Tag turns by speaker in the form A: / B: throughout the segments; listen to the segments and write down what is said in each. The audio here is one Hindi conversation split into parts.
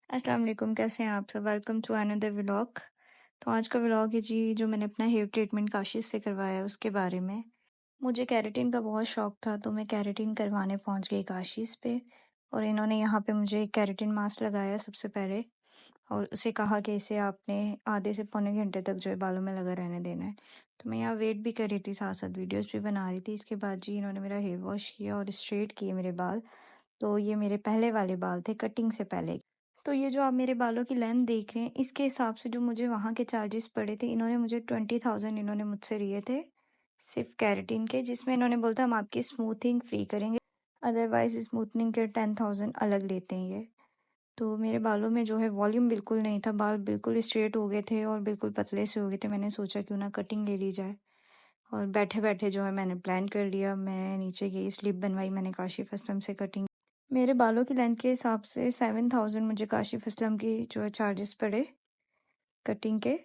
A: अस्सलाम वालेकुम, कैसे हैं आप सब? Welcome to another vlog. तो आज का व्लॉग है जी, जो मैंने अपना हेयर ट्रीटमेंट काशिश से करवाया है उसके बारे में। मुझे केराटिन का बहुत शौक था, तो मैं केराटिन करवाने पहुंच गई काशिश पे। और इन्होंने यहाँ पे मुझे एक केराटिन मास्क लगाया सबसे पहले, और उसे कहा कि इसे आपने आधे से पौने घंटे तक जो है बालों में लगा रहने देना है। तो मैं यहाँ वेट भी कर रही थी, साथ साथ वीडियोस भी बना रही थी। इसके बाद जी इन्होंने मेरा हेयर वॉश किया और स्ट्रेट किए मेरे बाल। तो ये मेरे पहले वाले बाल थे कटिंग से पहले। तो ये जो आप मेरे बालों की लेंथ देख रहे हैं, इसके हिसाब से जो मुझे वहाँ के चार्जेस पड़े थे, इन्होंने मुझे 20,000 इन्होंने मुझसे लिए थे सिर्फ केराटिन के, जिसमें इन्होंने बोला था हम आपकी स्मूथिंग फ्री करेंगे, अदरवाइज स्मूथनिंग के 10,000 अलग लेते हैं ये। तो मेरे बालों में जो है वॉल्यूम बिल्कुल नहीं था, बाल बिल्कुल स्ट्रेट हो गए थे और बिल्कुल पतले से हो गए थे। मैंने सोचा क्यों ना कटिंग ले ली जाए, और बैठे बैठे जो है मैंने प्लान कर लिया। मैं नीचे गई, स्लिप बनवाई मैंने काशिफ असलम से कटिंग। मेरे बालों की लेंथ के हिसाब से 7,000 मुझे काशिफ असलम की जो है चार्जेस पड़े कटिंग के।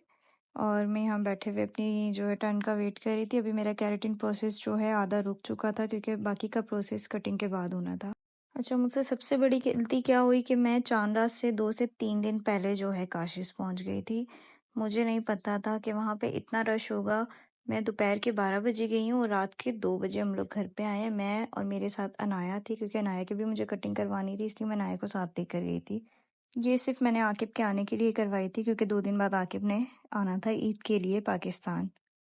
A: और मैं यहाँ बैठे हुए अपनी जो है टर्न का वेट कर रही थी। अभी मेरा केराटिन प्रोसेस जो है आधा रुक चुका था, क्योंकि बाकी का प्रोसेस कटिंग के बाद होना था। अच्छा, मुझसे सबसे बड़ी गलती क्या हुई कि मैं चांद रात से 2 से 3 दिन पहले जो है काशिश पहुँच गई थी। मुझे नहीं पता था कि वहाँ पे इतना रश होगा। मैं दोपहर के 12 बजे गई हूँ और रात के 2 बजे हम लोग घर पे आए हैं। मैं और मेरे साथ अनाया थी, क्योंकि अनाया की भी मुझे कटिंग करवानी थी, इसलिए मैं अनाया को साथ लेकर गई थी। ये सिर्फ मैंने आकिब के आने के लिए करवाई थी, क्योंकि 2 दिन बाद आकिब ने आना था ईद के लिए पाकिस्तान।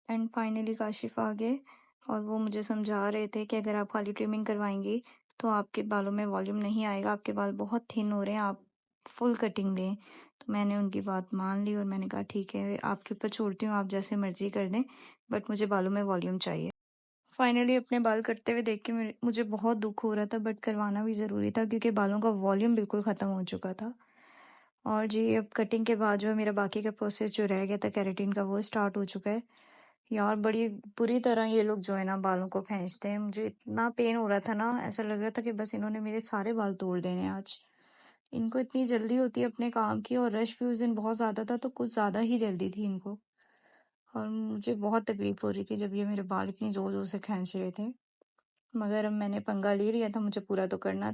A: एंड फाइनली काशिफ आ गए, और वो मुझे समझा रहे थे कि अगर आप खाली ट्रिमिंग करवाएंगी तो आपके बालों में वॉल्यूम नहीं आएगा, आपके बाल बहुत थिन हो रहे हैं, आप फुल कटिंग लें। तो मैंने उनकी बात मान ली और मैंने कहा ठीक है, आपके ऊपर छोड़ती हूँ, आप जैसे मर्जी कर दें, बट मुझे बालों में वॉल्यूम चाहिए। फाइनली अपने बाल कटते हुए देख के मुझे बहुत दुख हो रहा था, बट करवाना भी ज़रूरी था, क्योंकि बालों का वॉल्यूम बिल्कुल ख़त्म हो चुका था। और जी अब कटिंग के बाद जो है मेरा बाकी का प्रोसेस जो रह गया था केराटिन का, वो स्टार्ट हो चुका है। यार बड़ी बुरी तरह ये लोग जो है ना बालों को खींचते हैं। मुझे इतना पेन हो रहा था ना, ऐसा लग रहा था कि बस इन्होंने मेरे सारे बाल तोड़ देने आज। इनको इतनी जल्दी होती है अपने काम की, और रश भी उस दिन बहुत ज़्यादा था, तो कुछ ज़्यादा ही जल्दी थी इनको। और मुझे बहुत तकलीफ हो रही थी जब ये मेरे बाल इतनी ज़ोर ज़ोर से खींच रहे थे, मगर अब मैंने पंगा ले लिया था, मुझे पूरा तो करना।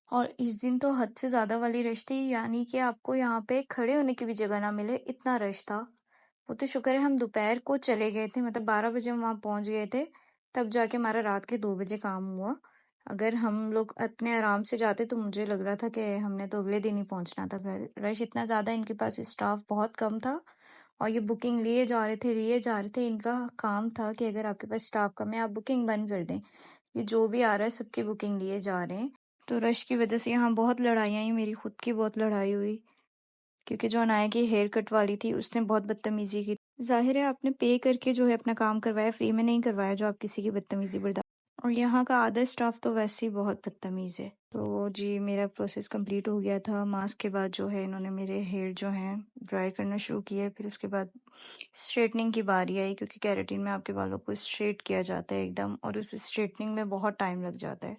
A: और इस दिन तो हद से ज़्यादा वाली रश थी, यानी कि आपको यहाँ पे खड़े होने की भी जगह ना मिले, इतना रश था। वो तो शुक्र है हम दोपहर को चले गए थे, मतलब 12 बजे हम वहाँ पहुँच गए थे, तब जाके हमारा रात के 2 बजे काम हुआ। अगर हम लोग अपने आराम से जाते तो मुझे लग रहा था कि हमने तो अगले दिन ही पहुँचना था घर। रश इतना ज़्यादा, इनके पास स्टाफ बहुत कम था, और ये बुकिंग लिए जा रहे थे। इनका काम था कि अगर आपके पास स्टाफ कम है आप बुकिंग बंद कर दें। ये जो भी आ रहा है सबकी बुकिंग लिए जा रहे हैं। तो रश की वजह से यहाँ बहुत लड़ाइयाँ हुई, मेरी खुद की बहुत लड़ाई हुई, क्योंकि जो अनाया की हेयर कट वाली थी उसने बहुत बदतमीजी की। जाहिर है आपने पे करके जो है अपना काम करवाया, फ्री में नहीं करवाया जो आप किसी की बदतमीजी बर्दाश्त। और यहाँ का आधा स्टाफ तो वैसे ही बहुत बदतमीज है। तो जी मेरा प्रोसेस कंप्लीट हो गया था। मास्क के बाद जो है इन्होंने मेरे हेयर जो हैं ड्राई करना शुरू किया। फिर उसके बाद स्ट्रेटनिंग की बारी आई, क्योंकि केराटिन में आपके बालों को स्ट्रेट किया जाता है एकदम, और उस स्ट्रेटनिंग में बहुत टाइम लग जाता है।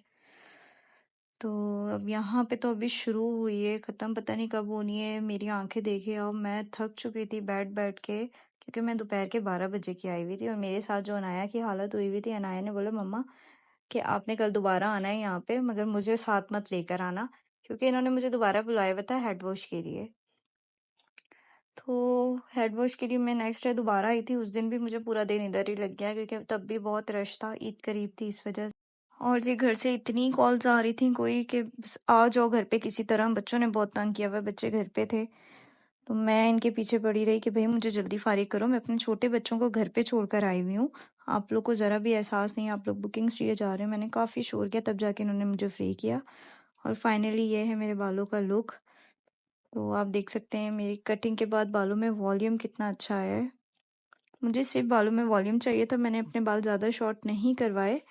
A: तो अब यहाँ पे तो अभी शुरू हुई है, ख़त्म पता नहीं कब होनी है। मेरी आंखें देखिए, अब मैं थक चुकी थी बैठ बैठ के, क्योंकि मैं दोपहर के 12 बजे की आई हुई थी। और मेरे साथ जो अनाया की हालत हुई हुई थी, अनाया ने बोला मम्मा कि आपने कल दोबारा आना है यहाँ पे, मगर मुझे साथ मत लेकर आना, क्योंकि इन्होंने मुझे दोबारा बुलाया हुआ था हेड वॉश के लिए। तो हेड वॉश के लिए मैं नेक्स्ट डे दोबारा आई थी। उस दिन भी मुझे पूरा दिन इधर ही लग गया, क्योंकि तब भी बहुत रश था, ईद करीब थी इस वजह से। और जी घर से इतनी कॉल्स आ रही थी कोई कि बस आ जाओ घर पे किसी तरह। बच्चों ने बहुत तंग किया हुआ, बच्चे घर पे थे, तो मैं इनके पीछे पड़ी रही कि भाई मुझे जल्दी फारिग करो, मैं अपने छोटे बच्चों को घर पे छोड़कर आई हुई हूँ। आप लोग को ज़रा भी एहसास नहीं, आप लोग बुकिंग्स लिए जा रहे हो। मैंने काफ़ी शोर किया, तब जाके इन्होंने मुझे फ्री किया। और फाइनली ये है मेरे बालों का लुक। तो आप देख सकते हैं मेरी कटिंग के बाद बालों में वॉल्यूम कितना अच्छा आया है। मुझे सिर्फ बालों में वॉल्यूम चाहिए था, मैंने अपने बाल ज़्यादा शॉर्ट नहीं करवाए,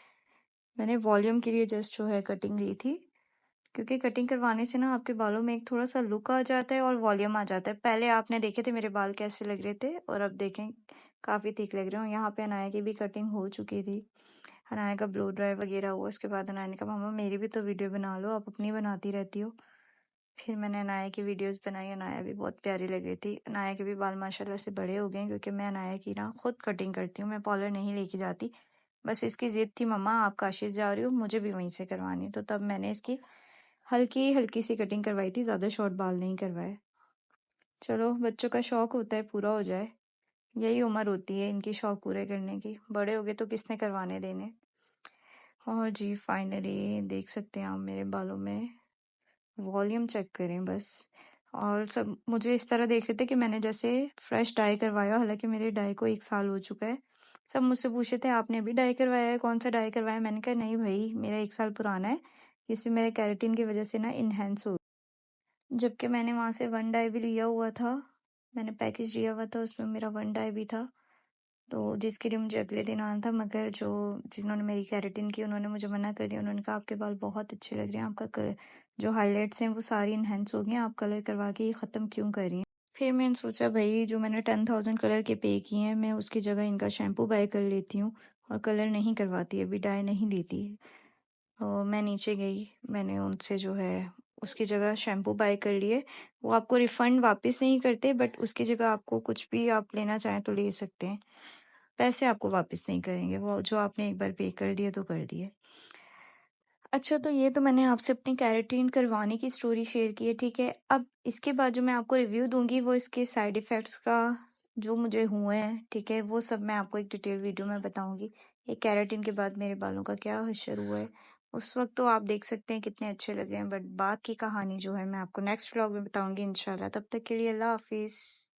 A: मैंने वॉल्यूम के लिए जस्ट जो है कटिंग ली थी। क्योंकि कटिंग करवाने से ना आपके बालों में एक थोड़ा सा लुक आ जाता है और वॉल्यूम आ जाता है। पहले आपने देखे थे मेरे बाल कैसे लग रहे थे, और अब देखें काफ़ी थिक लग रहे हो। यहाँ पे अनाया की भी कटिंग हो चुकी थी, अनाया का ब्लो ड्राई वगैरह हुआ। उसके बाद अनाया ने कहा मम्मा मेरी भी तो वीडियो बना लो, आप अपनी बनाती रहती हो। फिर मैंने अनाया की वीडियोस बनाई, अनाया भी बहुत प्यारी लग रही थी। अनाया के भी बाल माशाल्लाह से बड़े हो गए हैं, क्योंकि मैं अनाया की ना खुद कटिंग करती हूँ, मैं पार्लर नहीं लेके जाती। बस इसकी ज़िद थी मम्मा आप काशिश जा रही हो, मुझे भी वहीं से करवानी है, तो तब मैंने इसकी हल्की हल्की सी कटिंग करवाई थी, ज़्यादा शॉर्ट बाल नहीं करवाए। चलो, बच्चों का शौक होता है पूरा हो जाए, यही उम्र होती है इनकी शौक पूरे करने की। बड़े हो गए तो किसने करवाने देने। और जी फाइनली देख सकते हैं आप मेरे बालों में वॉल्यूम चेक करें बस। और सब मुझे इस तरह देख रहे थे कि मैंने जैसे फ्रेश डाई करवाया, हालांकि मेरे डाई को 1 साल हो चुका है। सब मुझसे पूछे थे आपने अभी डाई करवाया है, कौन सा डाई करवाया है? मैंने कहा नहीं भाई, मेरा 1 साल पुराना है, इससे मेरे कैरेटीन की वजह से ना इन्हेंस हो। जबकि मैंने वहाँ से 1 डाई भी लिया हुआ था, मैंने पैकेज लिया हुआ था, उसमें मेरा 1 डाई भी था, तो जिसके लिए मुझे अगले दिन आना था। मगर जिन्होंने मेरी कैरेटिन की उन्होंने मुझे मना कर दिया। उन्होंने कहा आपके बाल बहुत अच्छे लग रहे हैं, आपका जो हाइलाइट्स हैं वो सारी इन्हेंस हो गई हैं, आप कलर करवा के ये ख़त्म क्यों कर रही हैं? फिर मैंने सोचा भाई जो मैंने 10,000 कलर के पे किए हैं, मैं उसकी जगह इनका शैम्पू बाय कर लेती हूँ और कलर नहीं करवाती, अभी डाई नहीं लेती। तो मैं नीचे गई, मैंने उनसे जो है उसकी जगह शैम्पू बाय कर लिए। वो आपको रिफ़ंड वापस नहीं करते, बट उसकी जगह आपको कुछ भी आप लेना चाहें तो ले सकते हैं, पैसे आपको वापस नहीं करेंगे, वो जो आपने एक बार पे कर दिए तो कर दिए। अच्छा, तो ये तो मैंने आपसे अपनी केराटिन करवाने की स्टोरी शेयर की है, ठीक है। अब इसके बाद जो मैं आपको रिव्यू दूंगी वो इसके साइड इफ़ेक्ट्स का जो मुझे हुए हैं, ठीक है, वो सब मैं आपको एक डिटेल वीडियो में बताऊंगी। ये केराटिन के बाद मेरे बालों का क्या हशर हुआ है, उस वक्त तो आप देख सकते हैं कितने अच्छे लगे हैं, बट बाद की कहानी जो है मैं आपको नेक्स्ट व्लॉग में बताऊंगी इंशाल्लाह। तब तक के लिए अल्लाह हाफिज़।